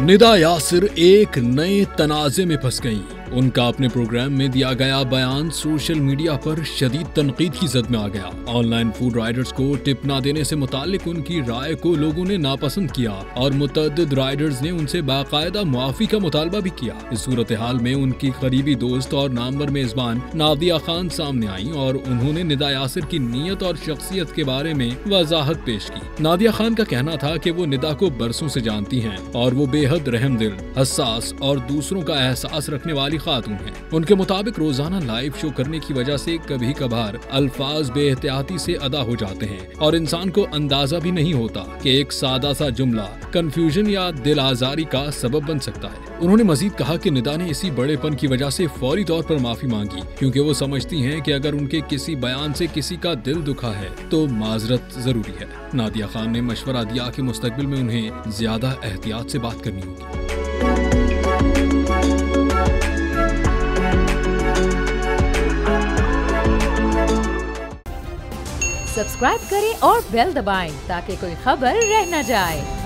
निदा यासिर एक नए तनाज़े में फंस गईं। उनका अपने प्रोग्राम में दिया गया बयान सोशल मीडिया पर शदीद तनकीद की जद में आ गया। ऑनलाइन फूड राइडर्स को टिप न देने से मुतालिक उनकी राय को लोगों ने नापसंद किया और मुतअद्दिद राइडर्स ने उनसे बाकायदा मुआफी का मुतालबा भी किया। इस सूरत हाल में उनकी करीबी दोस्त और नामवर मेजबान नादिया खान सामने आई और उन्होंने निदा यासिर की नीयत और शख्सियत के बारे में वजाहत पेश की। नादिया खान का कहना था कि वो निदा को बरसों से जानती हैं और वो बेहद रहमदिल, हसास और दूसरों का एहसास रखने वाली खातून है। उनके मुताबिक रोजाना लाइव शो करने की वजह से कभी कभार अल्फाज बेएहतियाती से अदा हो जाते हैं और इंसान को अंदाजा भी नहीं होता कि एक सादा सा जुमला कंफ्यूजन या दिल आजारी का सबब बन सकता है। उन्होंने मजीद कहा कि निदा ने इसी बड़ेपन की वजह से फौरी तौर पर माफी मांगी, क्योंकि वो समझती हैं कि अगर उनके किसी बयान से किसी का दिल दुखा है तो माजरत जरूरी है। नादिया खान ने मशवरा दिया कि मुस्तकबिल में उन्हें ज्यादा एहतियात से बात करनी होगी। सब्सक्राइब करें और बेल दबाएं ताकि कोई खबर रह न जाए।